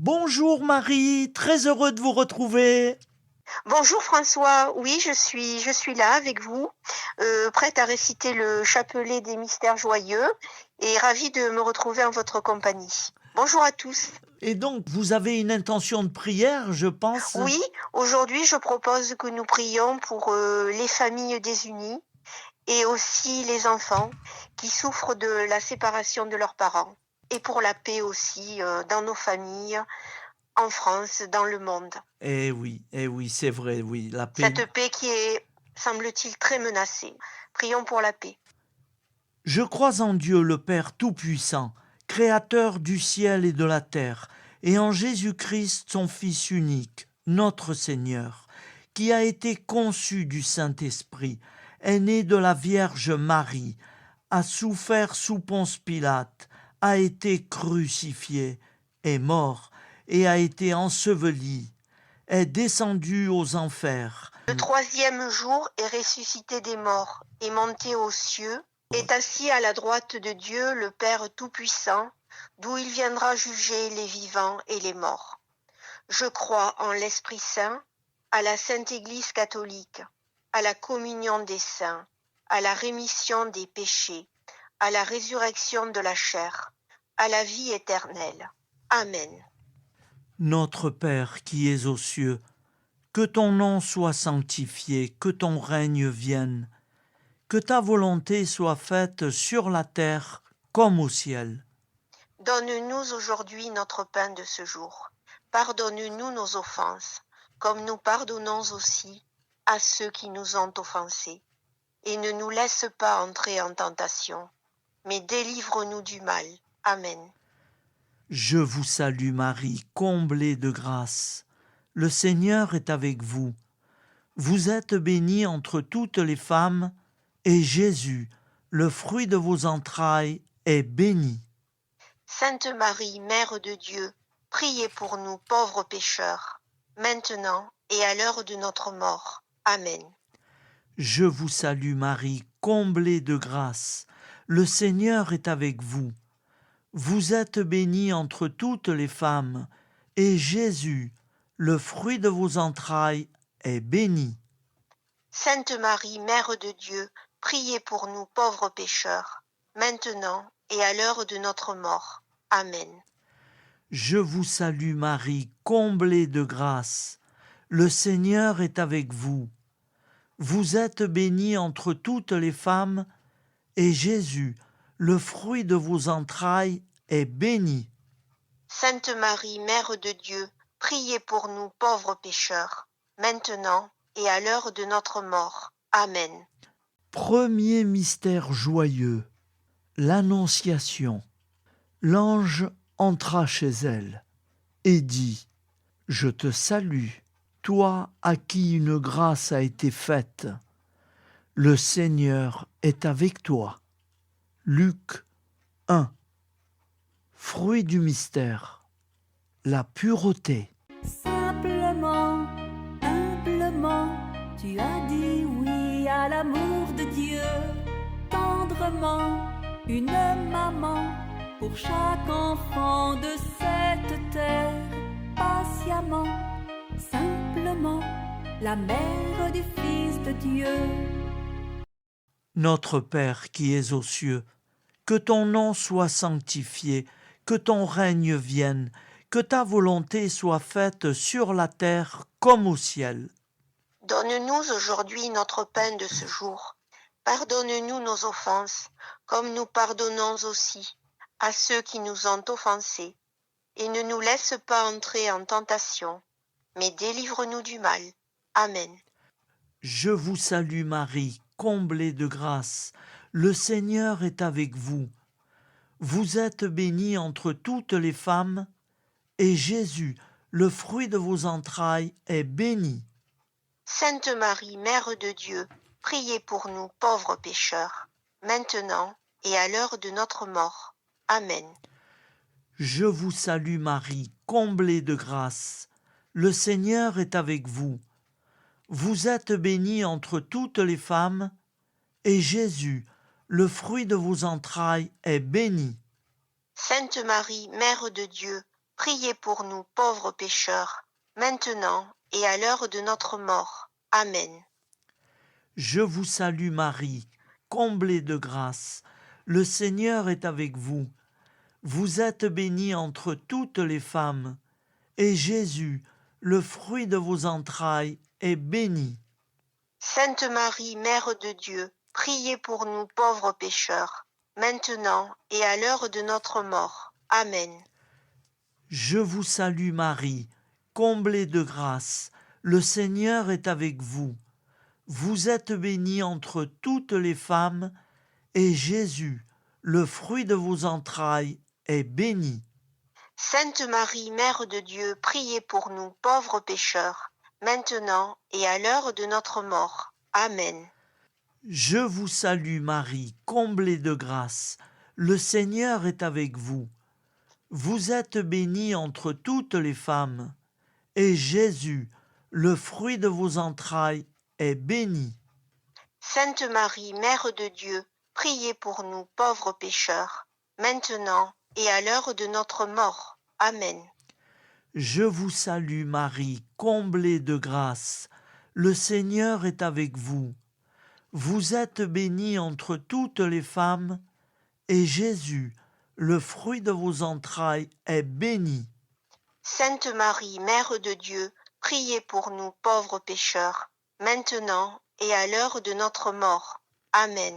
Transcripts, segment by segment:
Bonjour Marie, très heureux de vous retrouver. Bonjour François, oui je suis là avec vous, prête à réciter le chapelet des mystères joyeux et ravie de me retrouver en votre compagnie. Bonjour à tous. Et donc, vous avez une intention de prière, je pense. Oui, aujourd'hui je propose que nous prions pour les familles désunies et aussi les enfants qui souffrent de la séparation de leurs parents et pour la paix aussi dans nos familles, en France, dans le monde. Eh oui, c'est vrai, oui, la paix. Cette paix qui est, semble-t-il, très menacée. Prions pour la paix. Je crois en Dieu le Père Tout-Puissant, Créateur du ciel et de la terre, et en Jésus-Christ, son Fils unique, notre Seigneur, qui a été conçu du Saint-Esprit, est né de la Vierge Marie, a souffert sous Ponce Pilate, a été crucifié, est mort et a été enseveli, est descendu aux enfers. Le troisième jour est ressuscité des morts, est monté aux cieux, est assis à la droite de Dieu, le Père Tout-Puissant, d'où il viendra juger les vivants et les morts. Je crois en l'Esprit Saint, à la Sainte Église catholique, à la communion des saints, à la rémission des péchés, à la résurrection de la chair, à la vie éternelle. Amen. Notre Père qui es aux cieux, que ton nom soit sanctifié, que ton règne vienne, que ta volonté soit faite sur la terre comme au ciel. Donne-nous aujourd'hui notre pain de ce jour. Pardonne-nous nos offenses, comme nous pardonnons aussi à ceux qui nous ont offensés. Et ne nous laisse pas entrer en tentation, mais délivre-nous du mal. Amen. Je vous salue Marie, comblée de grâce. Le Seigneur est avec vous. Vous êtes bénie entre toutes les femmes, et Jésus, le fruit de vos entrailles, est béni. Sainte Marie, Mère de Dieu, priez pour nous pauvres pécheurs, maintenant et à l'heure de notre mort. Amen. Je vous salue Marie, comblée de grâce. Le Seigneur est avec vous. Vous êtes bénie entre toutes les femmes, et Jésus, le fruit de vos entrailles, est béni. Sainte Marie, Mère de Dieu, priez pour nous pauvres pécheurs, maintenant et à l'heure de notre mort. Amen. Je vous salue Marie, comblée de grâce. Le Seigneur est avec vous. Vous êtes bénie entre toutes les femmes, et Jésus, le fruit de vos entrailles, est béni. Sainte Marie, Mère de Dieu, priez pour nous pauvres pécheurs, maintenant et à l'heure de notre mort. Amen. Premier mystère joyeux, l'Annonciation. L'ange entra chez elle et dit : « Je te salue, toi à qui une grâce a été faite. Le Seigneur est avec toi. » Luc 1. Fruit du mystère, la pureté. Simplement, humblement, tu as dit oui à l'amour de Dieu. Tendrement, une maman pour chaque enfant de cette terre. Patiemment, simplement, la mère du Fils de Dieu. Notre Père qui es aux cieux, que ton nom soit sanctifié, que ton règne vienne, que ta volonté soit faite sur la terre comme au ciel. Donne-nous aujourd'hui notre pain de ce jour. Pardonne-nous nos offenses, comme nous pardonnons aussi à ceux qui nous ont offensés. Et ne nous laisse pas entrer en tentation, mais délivre-nous du mal. Amen. Je vous salue Marie, comblée de grâce. Le Seigneur est avec vous. Vous êtes bénie entre toutes les femmes, et Jésus, le fruit de vos entrailles, est béni. Sainte Marie, Mère de Dieu, priez pour nous pauvres pécheurs, maintenant et à l'heure de notre mort. Amen. Je vous salue Marie, comblée de grâce. Le Seigneur est avec vous. Vous êtes bénie entre toutes les femmes, et Jésus, le fruit de vos entrailles, est béni. Sainte Marie, Mère de Dieu, priez pour nous pauvres pécheurs, maintenant et à l'heure de notre mort. Amen. Je vous salue Marie, comblée de grâce. Le Seigneur est avec vous. Vous êtes bénie entre toutes les femmes, et Jésus, le fruit de vos entrailles, est béni. Sainte Marie, Mère de Dieu, priez pour nous pauvres pécheurs, maintenant et à l'heure de notre mort. Amen. Je vous salue Marie, comblée de grâce. Le Seigneur est avec vous. Vous êtes bénie entre toutes les femmes, et Jésus, le fruit de vos entrailles, est béni. Sainte Marie, Mère de Dieu, priez pour nous pauvres pécheurs, maintenant et à l'heure de notre mort. Amen. Je vous salue Marie, comblée de grâce. Le Seigneur est avec vous. Vous êtes bénie entre toutes les femmes, et Jésus, le fruit de vos entrailles, est béni. Sainte Marie, Mère de Dieu, priez pour nous pauvres pécheurs, maintenant et à l'heure de notre mort. Amen. Je vous salue Marie, comblée de grâce. Le Seigneur est avec vous. Vous êtes bénie entre toutes les femmes, et Jésus, le fruit de vos entrailles, est béni. Sainte Marie, Mère de Dieu, priez pour nous pauvres pécheurs, maintenant et à l'heure de notre mort. Amen.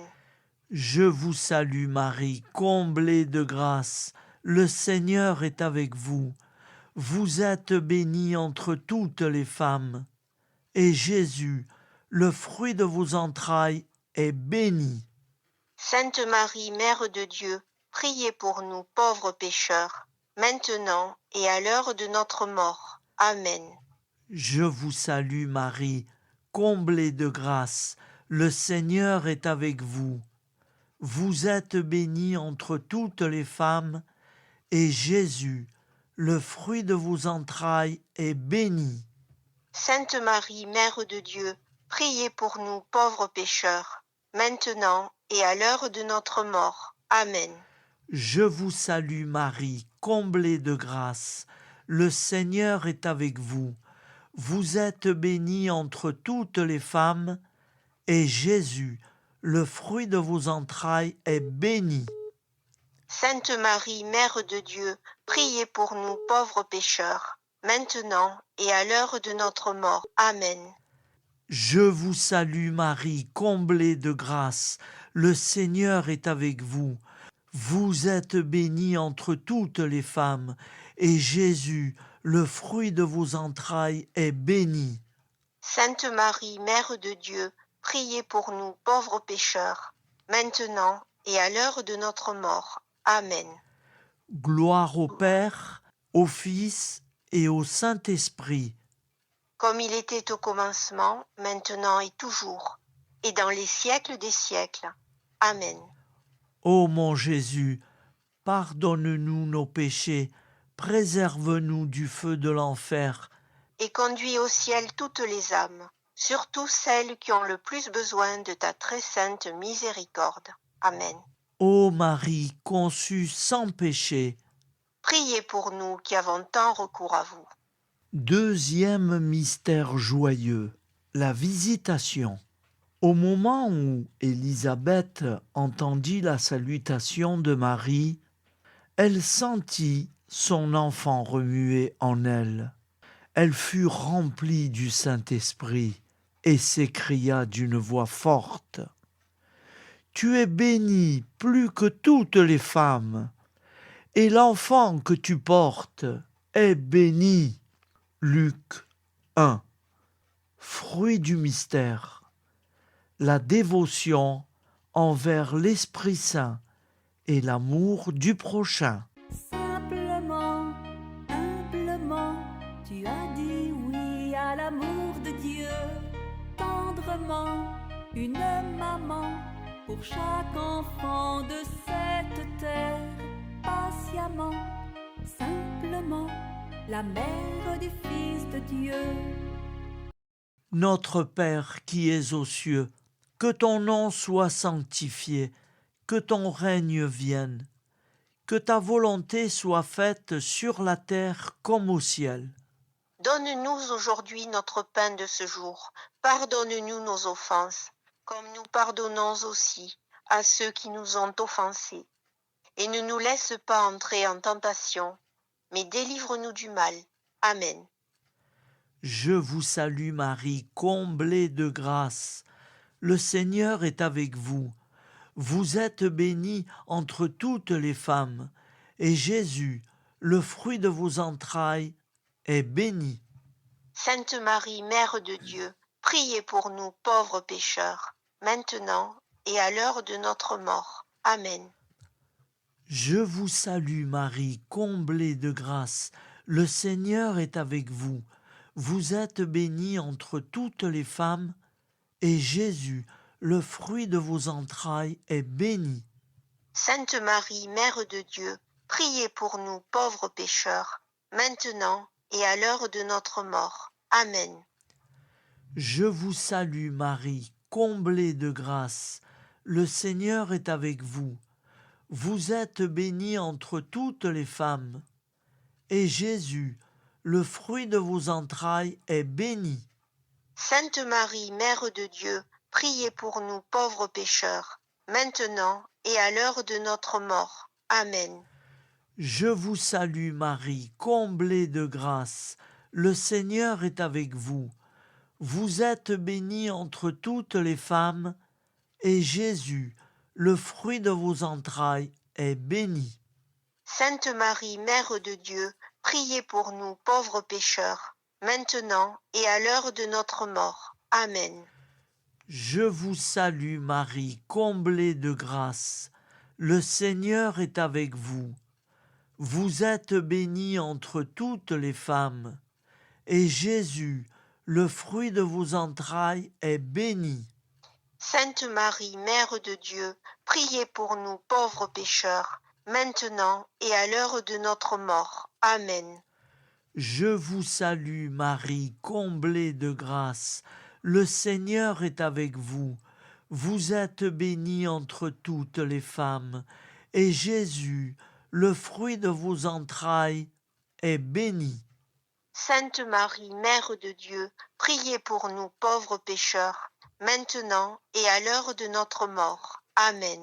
Je vous salue Marie, comblée de grâce. Le Seigneur est avec vous. Vous êtes bénie entre toutes les femmes, et Jésus, le fruit de vos entrailles, est béni. Sainte Marie, Mère de Dieu, priez pour nous pauvres pécheurs, maintenant et à l'heure de notre mort. Amen. Je vous salue Marie, comblée de grâce. Le Seigneur est avec vous. Vous êtes bénie entre toutes les femmes, et Jésus, le fruit de vos entrailles, est béni. Sainte Marie, Mère de Dieu, priez pour nous pauvres pécheurs, maintenant et à l'heure de notre mort. Amen. Je vous salue Marie, comblée de grâce. Le Seigneur est avec vous. Vous êtes bénie entre toutes les femmes, et Jésus, le fruit de vos entrailles, est béni. Sainte Marie, Mère de Dieu, priez pour nous pauvres pécheurs, maintenant et à l'heure de notre mort. Amen. Je vous salue Marie, comblée de grâce. Le Seigneur est avec vous. Vous êtes bénie entre toutes les femmes, et Jésus, le fruit de vos entrailles, est béni. Sainte Marie, Mère de Dieu, priez pour nous pauvres pécheurs, maintenant et à l'heure de notre mort. Amen. Gloire au Père, au Fils et au Saint-Esprit. Comme il était au commencement, maintenant et toujours, et dans les siècles des siècles. Amen. Ô mon Jésus, pardonne-nous nos péchés, préserve-nous du feu de l'enfer, Et conduis au ciel toutes les âmes, surtout celles qui ont le plus besoin de ta très sainte miséricorde. Amen. ô Marie conçue sans péché. Priez pour nous qui avons tant recours à vous. Deuxième mystère joyeux, la visitation. Au moment où Élisabeth entendit la salutation de Marie, elle sentit son enfant remuer en elle. Elle fut remplie du Saint-Esprit et s'écria d'une voix forte: « Tu es bénie plus que toutes les femmes, et l'enfant que tu portes est béni. » Luc 1. Fruit du mystère, la dévotion envers l'Esprit Saint et l'amour du prochain. Simplement, humblement, tu as dit oui à l'amour de Dieu. Tendrement, une maman pour chaque enfant de cette terre. Patiemment, simplement, la mère du Fils de Dieu. Notre Père qui es aux cieux, que ton nom soit sanctifié, que ton règne vienne, que ta volonté soit faite sur la terre comme au ciel. Donne-nous aujourd'hui notre pain de ce jour. Pardonne-nous nos offenses, comme nous pardonnons aussi à ceux qui nous ont offensés. Et ne nous laisse pas entrer en tentation, mais délivre-nous du mal. Amen. Je vous salue Marie, comblée de grâce. Le Seigneur est avec vous. Vous êtes bénie entre toutes les femmes, et Jésus, le fruit de vos entrailles, est béni. Sainte Marie, Mère de Dieu, priez pour nous pauvres pécheurs, maintenant et à l'heure de notre mort. Amen. Je vous salue Marie, comblée de grâce. Le Seigneur est avec vous. Vous êtes bénie entre toutes les femmes, et Jésus, le fruit de vos entrailles, est béni. Sainte Marie, Mère de Dieu, priez pour nous pauvres pécheurs, maintenant et à l'heure de notre mort. Amen. Je vous salue Marie, comblée de grâce. Le Seigneur est avec vous. Vous êtes bénie entre toutes les femmes, et Jésus, le fruit de vos entrailles, est béni. Sainte Marie, Mère de Dieu, priez pour nous pauvres pécheurs, maintenant et à l'heure de notre mort. Amen. Je vous salue Marie, comblée de grâce. Le Seigneur est avec vous. Vous êtes bénie entre toutes les femmes, et Jésus, le fruit de vos entrailles, est béni. Sainte Marie, Mère de Dieu, priez pour nous pauvres pécheurs, maintenant et à l'heure de notre mort. Amen. Je vous salue Marie, comblée de grâce. Le Seigneur est avec vous. Vous êtes bénie entre toutes les femmes, et Jésus, le fruit de vos entrailles, est béni. Sainte Marie, Mère de Dieu, priez pour nous pauvres pécheurs, maintenant et à l'heure de notre mort. Amen. Je vous salue Marie, comblée de grâce. Le Seigneur est avec vous. Vous êtes bénie entre toutes les femmes, et Jésus, le fruit de vos entrailles, est béni. Sainte Marie, Mère de Dieu, priez pour nous pauvres pécheurs, maintenant et à l'heure de notre mort. Amen.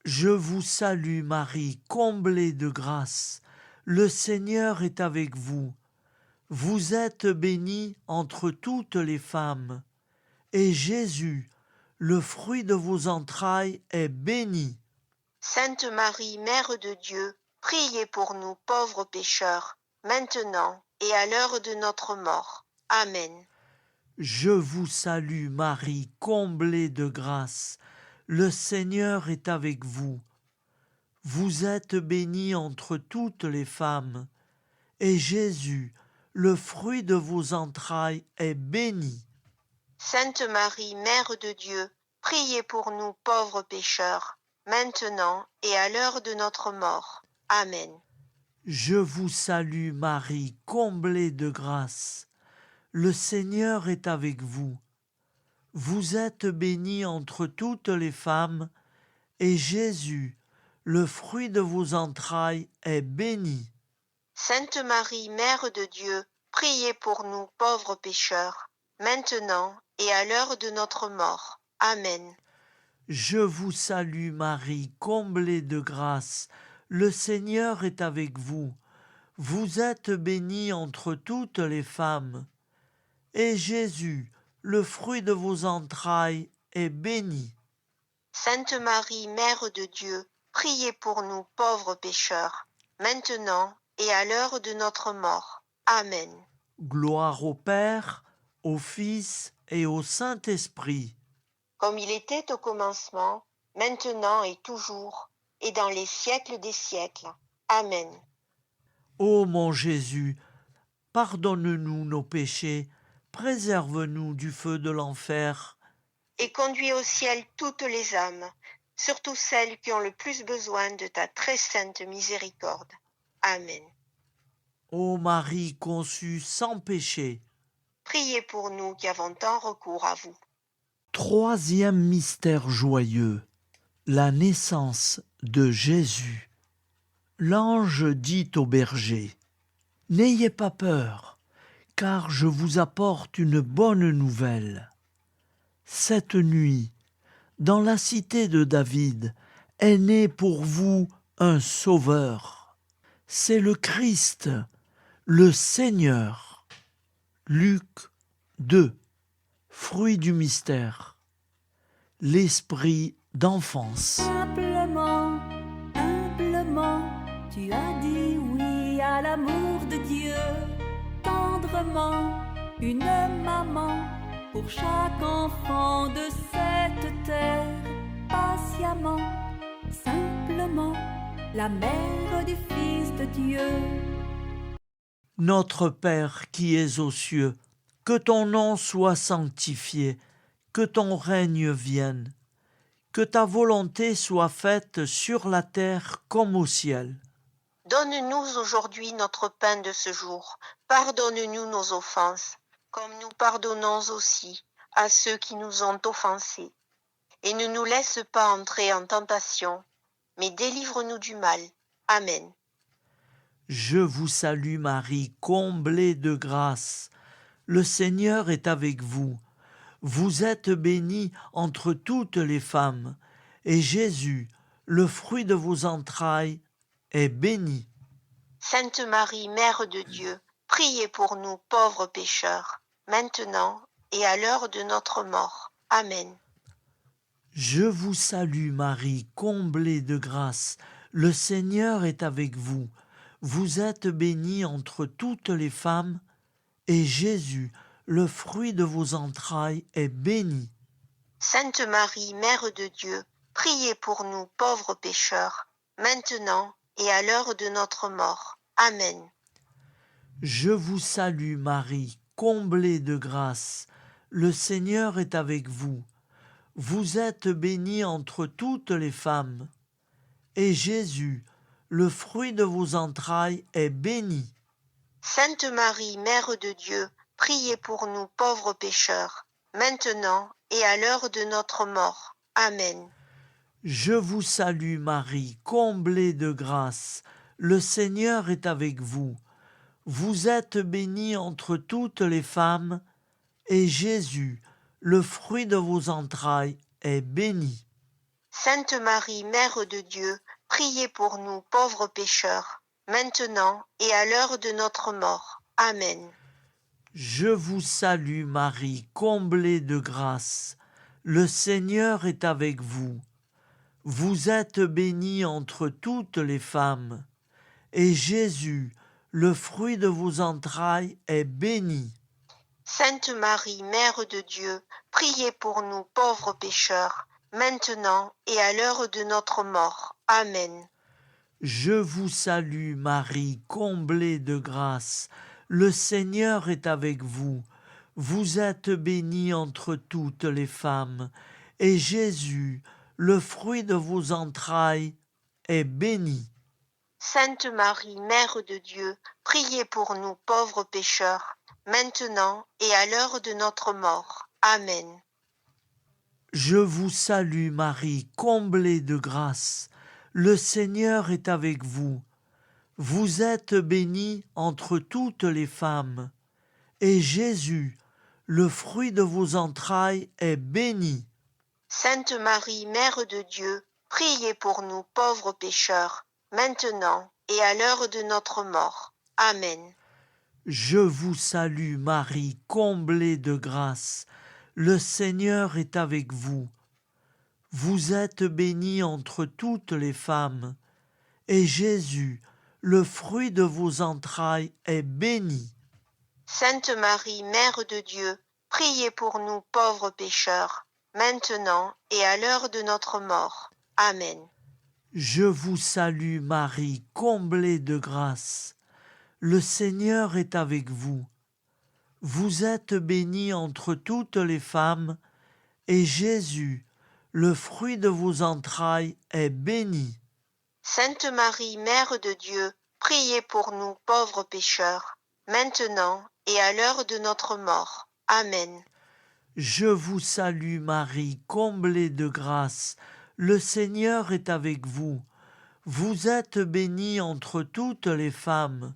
Je vous salue Marie, comblée de grâce. Le Seigneur est avec vous. Vous êtes bénie entre toutes les femmes, et Jésus, le fruit de vos entrailles, est béni. Sainte Marie, Mère de Dieu, priez pour nous pauvres pécheurs, maintenant et à l'heure de notre mort. Amen. Je vous salue Marie, comblée de grâce. Le Seigneur est avec vous. Vous êtes bénie entre toutes les femmes, et Jésus, le fruit de vos entrailles, est béni. Sainte Marie, Mère de Dieu, priez pour nous pauvres pécheurs, maintenant et à l'heure de notre mort. Amen. Je vous salue Marie, comblée de grâce. Le Seigneur est avec vous. Vous êtes bénie entre toutes les femmes, et Jésus, le fruit de vos entrailles, est béni. Sainte Marie, Mère de Dieu, priez pour nous pauvres pécheurs, maintenant et à l'heure de notre mort. Amen. Je vous salue Marie, comblée de grâce. Le Seigneur est avec vous. Vous êtes bénie entre toutes les femmes, et Jésus, le fruit de vos entrailles, est béni. Sainte Marie, Mère de Dieu, priez pour nous pauvres pécheurs, maintenant et à l'heure de notre mort. Amen. Gloire au Père, au Fils et au Saint-Esprit. Comme il était au commencement, maintenant et toujours, et dans les siècles des siècles. Amen. Ô mon Jésus, pardonne-nous nos péchés, préserve-nous du feu de l'enfer, Et conduis au ciel toutes les âmes, surtout celles qui ont le plus besoin de ta très sainte miséricorde. Amen. ô Marie conçue sans péché. Priez pour nous qui avons tant recours à vous. Troisième mystère joyeux, la naissance de Jésus. L'ange dit au berger, « N'ayez pas peur, car je vous apporte une bonne nouvelle. Cette nuit, dans la cité de David, est né pour vous un sauveur. C'est le Christ, le Seigneur. » Luc 2, fruit du mystère. L'esprit d'enfance. Simplement, humblement, tu as dit oui à l'amour de Dieu. Tendrement, une maman pour chaque enfant de cette terre. Patiemment, simplement, la mère du Fils de Dieu. Notre Père qui es aux cieux, que ton nom soit sanctifié, que ton règne vienne, que ta volonté soit faite sur la terre comme au ciel. Donne-nous aujourd'hui notre pain de ce jour. Pardonne-nous nos offenses, comme nous pardonnons aussi à ceux qui nous ont offensés. Et ne nous laisse pas entrer en tentation, mais délivre-nous du mal. Amen. Je vous salue Marie, comblée de grâce. Le Seigneur est avec vous. Vous êtes bénie entre toutes les femmes, et Jésus, le fruit de vos entrailles, est béni. Sainte Marie, Mère de Dieu, priez pour nous pauvres pécheurs, maintenant et à l'heure de notre mort. Amen. Je vous salue Marie, comblée de grâce. Le Seigneur est avec vous. Vous êtes bénie entre toutes les femmes, et Jésus, le fruit de vos entrailles, est béni. Sainte Marie, Mère de Dieu, priez pour nous pauvres pécheurs, maintenant et à l'heure de notre mort. Amen. Je vous salue Marie, comblée de grâce. Le Seigneur est avec vous. Vous êtes bénie entre toutes les femmes, et Jésus, le fruit de vos entrailles, est béni. Sainte Marie, Mère de Dieu, priez pour nous pauvres pécheurs, maintenant et à l'heure de notre mort. Amen. Je vous salue Marie, comblée de grâce. Le Seigneur est avec vous. Vous êtes bénie entre toutes les femmes, et Jésus, le fruit de vos entrailles, est béni. Sainte Marie, Mère de Dieu, priez pour nous pauvres pécheurs, maintenant et à l'heure de notre mort. Amen. Je vous salue Marie, comblée de grâce. Le Seigneur est avec vous. Vous êtes bénie entre toutes les femmes, et Jésus, le fruit de vos entrailles, est béni. Sainte Marie, Mère de Dieu, priez pour nous pauvres pécheurs, maintenant et à l'heure de notre mort. Amen. Je vous salue Marie, comblée de grâce. Le Seigneur est avec vous. Vous êtes bénie entre toutes les femmes, et Jésus, le fruit de vos entrailles, est béni. Sainte Marie, Mère de Dieu, priez pour nous pauvres pécheurs, maintenant et à l'heure de notre mort. Amen. Je vous salue Marie, comblée de grâce. Le Seigneur est avec vous. Vous êtes bénie entre toutes les femmes, et Jésus, le fruit de vos entrailles, est béni. Sainte Marie, Mère de Dieu, priez pour nous pauvres pécheurs, maintenant et à l'heure de notre mort. Amen. Je vous salue Marie, comblée de grâce. Le Seigneur est avec vous. Vous êtes bénie entre toutes les femmes, et Jésus, le fruit de vos entrailles, est béni. Sainte Marie, Mère de Dieu, priez pour nous pauvres pécheurs, maintenant et à l'heure de notre mort. Amen. Je vous salue Marie, comblée de grâce. Le Seigneur est avec vous. Vous êtes bénie entre toutes les femmes, et Jésus, le fruit de vos entrailles, est béni. Sainte Marie, Mère de Dieu, priez pour nous pauvres pécheurs, maintenant et à l'heure de notre mort. Amen. Je vous salue Marie, comblée de grâce. Le Seigneur est avec vous. Vous êtes bénie entre toutes les femmes,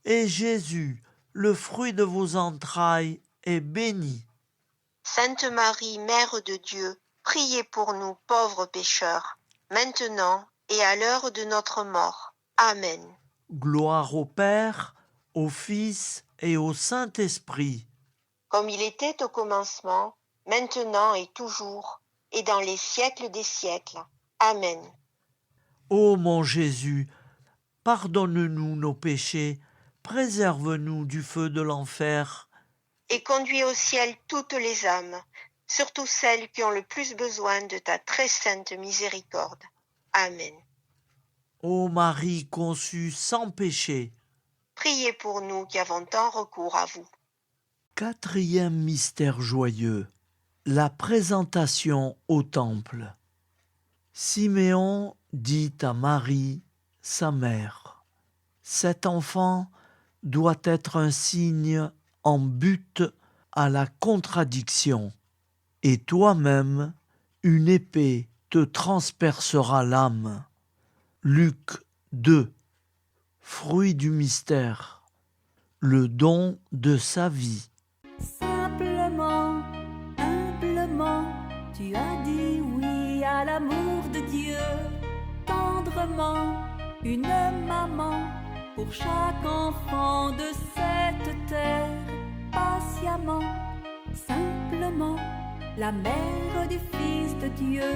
et Jésus, le fruit de vos entrailles, est béni. Sainte Marie, Mère de Dieu, priez pour nous pauvres pécheurs, maintenant et à l'heure de notre mort. Amen. Gloire au Père, au Fils et au Saint-Esprit. Comme il était au commencement, maintenant et toujours, et dans les siècles des siècles. Amen. Ô mon Jésus, pardonne-nous nos péchés, préserve-nous du feu de l'enfer, Et conduis au ciel toutes les âmes, surtout celles qui ont le plus besoin de ta très sainte miséricorde. Amen. ô Marie conçue sans péché. Priez pour nous qui avons tant recours à vous. Quatrième mystère joyeux, la présentation au temple. Siméon dit à Marie, sa mère, « Cet enfant doit être un signe en but à la contradiction, et toi-même, une épée te transpercera l'âme. » Luc 2. Fruit du mystère, le don de sa vie. Simplement, humblement, tu as dit oui à l'amour de Dieu. Tendrement, une maman pour chaque enfant de cette terre. Patiemment, simplement, la mère du Fils de Dieu.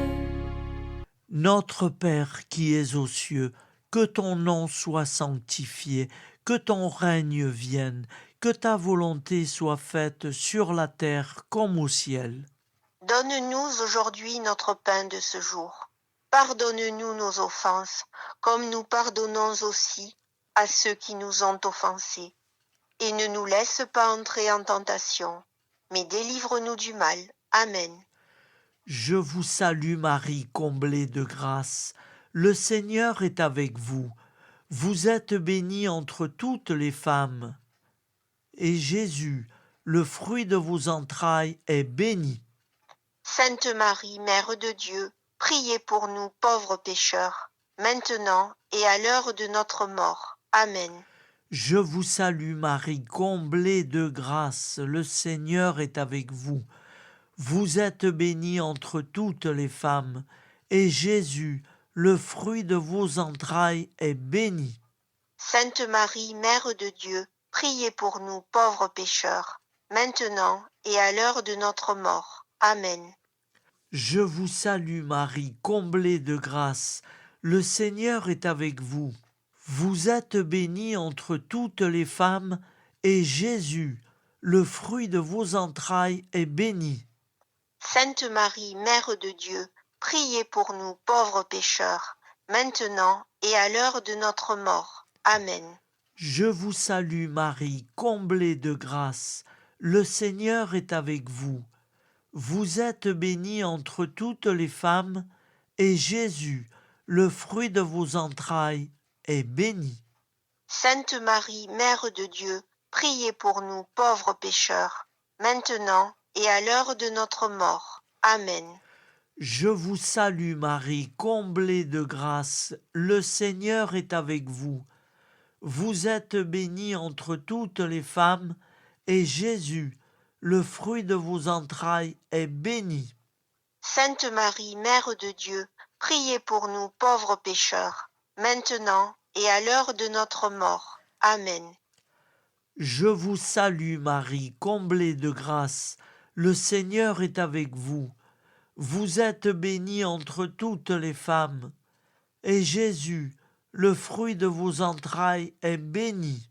Notre Père qui es aux cieux, que ton nom soit sanctifié, que ton règne vienne, que ta volonté soit faite sur la terre comme au ciel. Donne-nous aujourd'hui notre pain de ce jour. Pardonne-nous nos offenses, comme nous pardonnons aussi à ceux qui nous ont offensés. Et ne nous laisse pas entrer en tentation, mais délivre-nous du mal. Amen. Je vous salue Marie, comblée de grâce. Le Seigneur est avec vous. Vous êtes bénie entre toutes les femmes. Et Jésus, le fruit de vos entrailles, est béni. Sainte Marie, Mère de Dieu, priez pour nous pauvres pécheurs, maintenant et à l'heure de notre mort. Amen. Je vous salue Marie, comblée de grâce. Le Seigneur est avec vous. Vous êtes bénie entre toutes les femmes, et Jésus, le fruit de vos entrailles, est béni. Sainte Marie, Mère de Dieu, priez pour nous pauvres pécheurs, maintenant et à l'heure de notre mort. Amen. Je vous salue Marie, comblée de grâce. Le Seigneur est avec vous. Vous êtes bénie entre toutes les femmes, et Jésus, le fruit de vos entrailles, est béni. Sainte Marie, Mère de Dieu, priez pour nous pauvres pécheurs, maintenant et à l'heure de notre mort. Amen. Je vous salue Marie, comblée de grâce. Le Seigneur est avec vous. Vous êtes bénie entre toutes les femmes, et Jésus, le fruit de vos entrailles, est béni. Sainte Marie, Mère de Dieu, priez pour nous pauvres pécheurs, maintenant et à l'heure de notre mort. Amen. Je vous salue Marie, comblée de grâce. Le Seigneur est avec vous. Vous êtes bénie entre toutes les femmes, et Jésus, le fruit de vos entrailles, est béni. Sainte Marie, Mère de Dieu, priez pour nous pauvres pécheurs, maintenant et à l'heure de notre mort. Amen. Je vous salue Marie, comblée de grâce. Le Seigneur est avec vous. Vous êtes bénie entre toutes les femmes, et Jésus, le fruit de vos entrailles, est béni.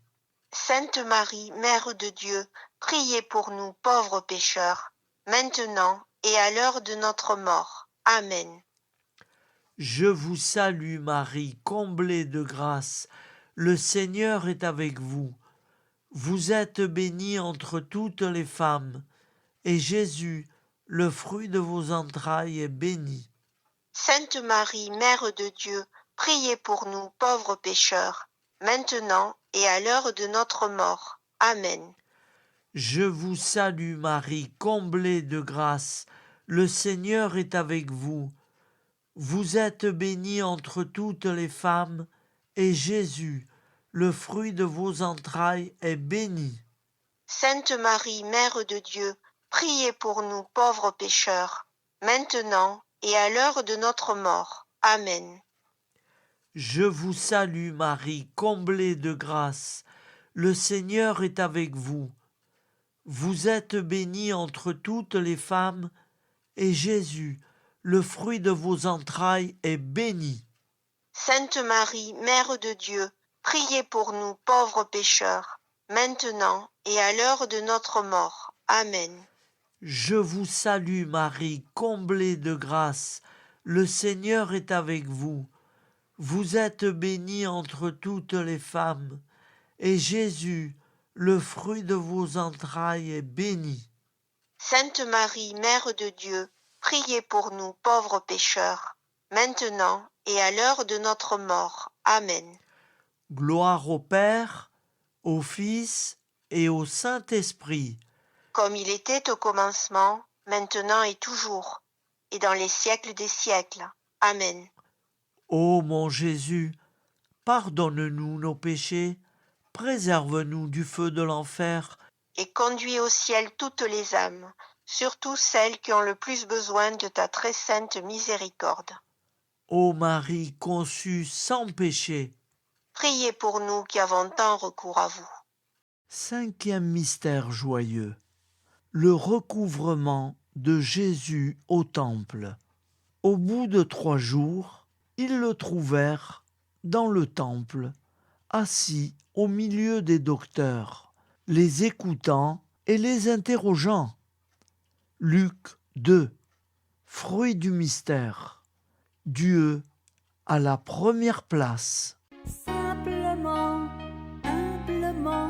Sainte Marie, Mère de Dieu, priez pour nous pauvres pécheurs, maintenant et à l'heure de notre mort. Amen. Je vous salue Marie, comblée de grâce. Le Seigneur est avec vous. Vous êtes bénie entre toutes les femmes, et Jésus, le fruit de vos entrailles, est béni. Sainte Marie, Mère de Dieu, priez pour nous pauvres pécheurs, maintenant et à l'heure de notre mort. Amen. Je vous salue Marie, comblée de grâce. Le Seigneur est avec vous. Vous êtes bénie entre toutes les femmes, et Jésus, le fruit de vos entrailles, est béni. Sainte Marie, Mère de Dieu, priez pour nous pauvres pécheurs, maintenant et à l'heure de notre mort. Amen. Je vous salue Marie, comblée de grâce. Le Seigneur est avec vous. Vous êtes bénie entre toutes les femmes, et Jésus, le fruit de vos entrailles, est béni. Sainte Marie, Mère de Dieu, priez pour nous pauvres pécheurs, maintenant et à l'heure de notre mort. Amen. Je vous salue Marie, comblée de grâce. Le Seigneur est avec vous. Vous êtes bénie entre toutes les femmes, et Jésus, le fruit de vos entrailles, est béni. Sainte Marie, Mère de Dieu, priez pour nous pauvres pécheurs, maintenant et à l'heure de notre mort. Amen. Gloire au Père, au Fils et au Saint-Esprit, Comme il était au commencement, maintenant et toujours, et dans les siècles des siècles. Amen. Ô mon Jésus, pardonne-nous nos péchés, préserve-nous du feu de l'enfer, Et conduis au ciel toutes les âmes, surtout celles qui ont le plus besoin de ta très sainte miséricorde. ô Marie conçue sans péché. Priez pour nous qui avons tant recours à vous. Cinquième mystère joyeux, le recouvrement de Jésus au temple. Au bout de 3 jours, ils le trouvèrent dans le temple, assis au milieu des docteurs, les écoutant et les interrogeant. Luc 2, fruit du mystère. Dieu à la première place. Simplement, humblement,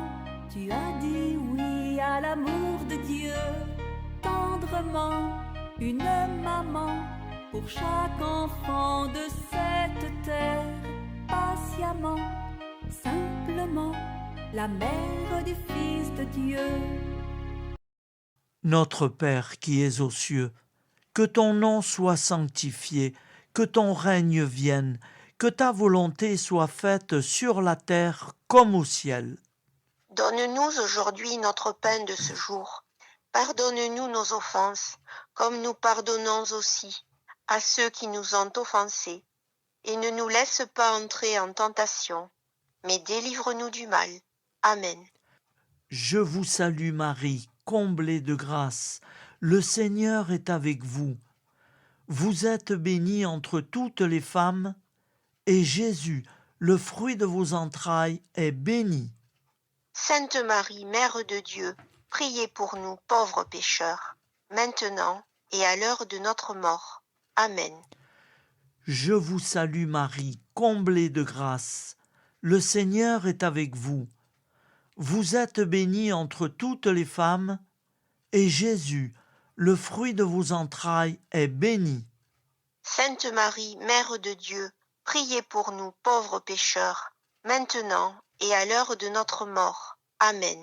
tu as dit oui à l'amour de Dieu. Tendrement, une maman pour chaque enfant de cette terre. Patiemment, simplement, la mère du Fils de Dieu. Notre Père qui es aux cieux, que ton nom soit sanctifié, que ton règne vienne, que ta volonté soit faite sur la terre comme au ciel. Donne-nous aujourd'hui notre pain de ce jour. Pardonne-nous nos offenses, comme nous pardonnons aussi à ceux qui nous ont offensés. Et ne nous laisse pas entrer en tentation, mais délivre-nous du mal. Amen. Je vous salue Marie, comblée de grâce. Le Seigneur est avec vous. Vous êtes bénie entre toutes les femmes, et Jésus, le fruit de vos entrailles, est béni. Sainte Marie, Mère de Dieu, priez pour nous pauvres pécheurs, maintenant et à l'heure de notre mort. Amen. Je vous salue Marie, comblée de grâce. Le Seigneur est avec vous. Vous êtes bénie entre toutes les femmes, et Jésus, le fruit de vos entrailles, est béni. Sainte Marie, Mère de Dieu, priez pour nous pauvres pécheurs, maintenant et à l'heure de notre mort. Amen.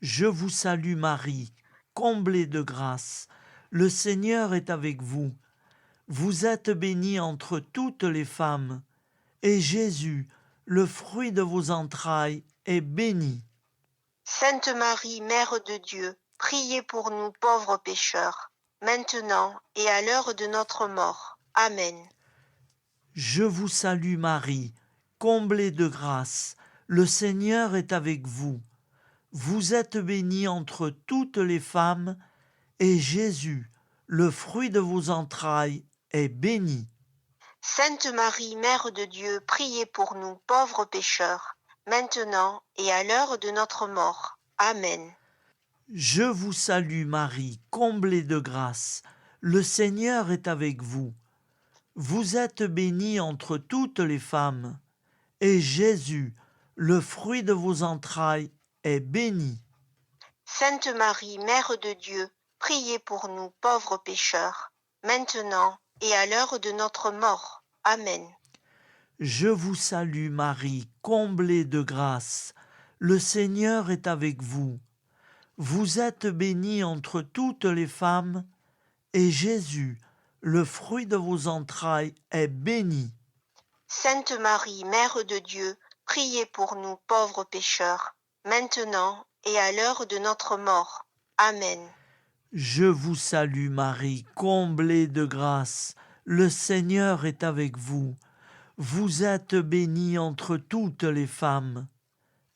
Je vous salue Marie, comblée de grâce. Le Seigneur est avec vous. Vous êtes bénie entre toutes les femmes, et Jésus, le fruit de vos entrailles, est béni. Sainte Marie, Mère de Dieu, priez pour nous pauvres pécheurs, maintenant et à l'heure de notre mort. Amen. Je vous salue Marie, comblée de grâce. Le Seigneur est avec vous. Vous êtes bénie entre toutes les femmes, et Jésus, le fruit de vos entrailles, est béni. Sainte Marie, Mère de Dieu, priez pour nous pauvres pécheurs, maintenant et à l'heure de notre mort. Amen. Je vous salue Marie, comblée de grâce. Le Seigneur est avec vous. Vous êtes bénie entre toutes les femmes, et Jésus, le fruit de vos entrailles, est béni. Sainte Marie, Mère de Dieu, priez pour nous pauvres pécheurs, maintenant et à l'heure de notre mort. Amen. Je vous salue Marie, comblée de grâce. Le Seigneur est avec vous. Vous êtes bénie entre toutes les femmes, et Jésus, le fruit de vos entrailles est béni. Sainte Marie, Mère de Dieu, priez pour nous pauvres pécheurs, maintenant et à l'heure de notre mort. Amen. Je vous salue Marie, comblée de grâce. Le Seigneur est avec vous. Vous êtes bénie entre toutes les femmes.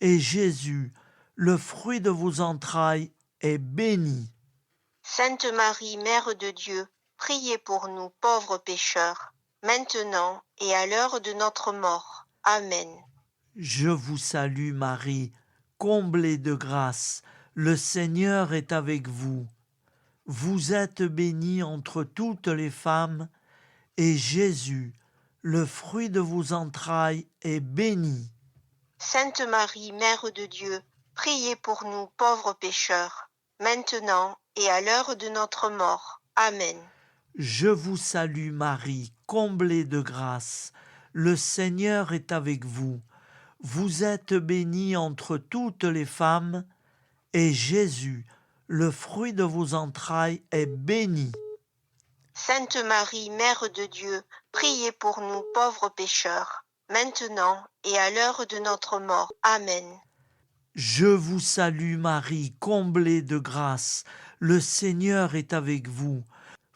Et Jésus, le fruit de vos entrailles, est béni. Sainte Marie, Mère de Dieu, priez pour nous pauvres pécheurs, maintenant et à l'heure de notre mort. Amen. Je vous salue Marie, comblée de grâce. Le Seigneur est avec vous. Vous êtes bénie entre toutes les femmes, et Jésus, le fruit de vos entrailles, est béni. Sainte Marie, Mère de Dieu, priez pour nous pauvres pécheurs, maintenant et à l'heure de notre mort. Amen. Je vous salue Marie, comblée de grâce. Le Seigneur est avec vous. Vous êtes bénie entre toutes les femmes, et Jésus, le fruit de vos entrailles, est béni. Sainte Marie, Mère de Dieu, priez pour nous pauvres pécheurs, maintenant et à l'heure de notre mort. Amen. Je vous salue Marie, comblée de grâce. Le Seigneur est avec vous.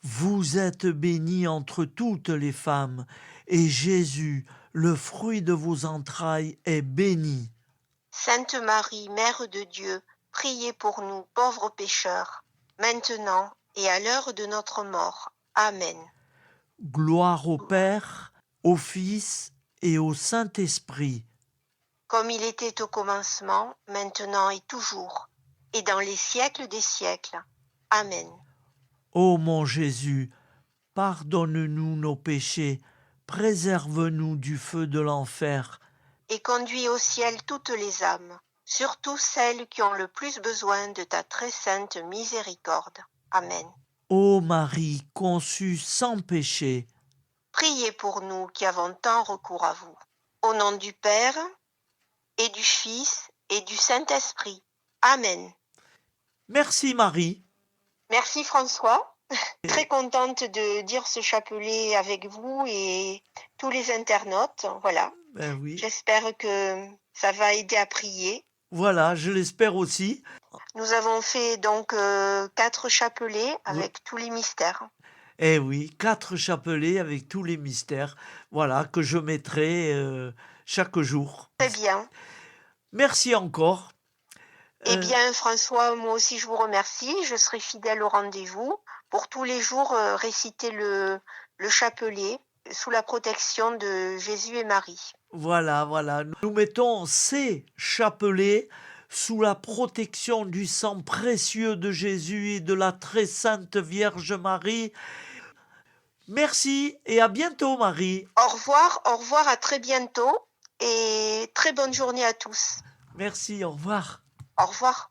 Vous êtes bénie entre toutes les femmes, et Jésus, le fruit de vos entrailles, est béni. Sainte Marie, Mère de Dieu, priez pour nous pauvres pécheurs, maintenant et à l'heure de notre mort. Amen. Gloire au Père, au Fils et au Saint-Esprit. Comme il était au commencement, maintenant et toujours, et dans les siècles des siècles. Amen. Ô mon Jésus, pardonne-nous nos péchés, préserve-nous du feu de l'enfer, Et conduis au ciel toutes les âmes, surtout celles qui ont le plus besoin de ta très sainte miséricorde. Amen. ô Marie conçue sans péché. Priez pour nous qui avons tant recours à vous. Au nom du Père, et du Fils, et du Saint-Esprit. Amen. Merci Marie. Merci François. Très contente de dire ce chapelet avec vous et tous les internautes. Voilà. Ben oui. J'espère que ça va aider à prier. Voilà, je l'espère aussi. Nous avons fait donc 4 chapelets avec tous les mystères. Eh oui, 4 chapelets avec tous les mystères, voilà, que je mettrai chaque jour. Très bien. Merci encore. Eh bien, François, moi aussi, je vous remercie. Je serai fidèle au rendez-vous pour tous les jours réciter le chapelet sous la protection de Jésus et Marie. Voilà, voilà. Nous mettons ces chapelets sous la protection du sang précieux de Jésus et de la très sainte Vierge Marie. Merci et à bientôt, Marie. Au revoir, à très bientôt et très bonne journée à tous. Merci, au revoir. Au revoir.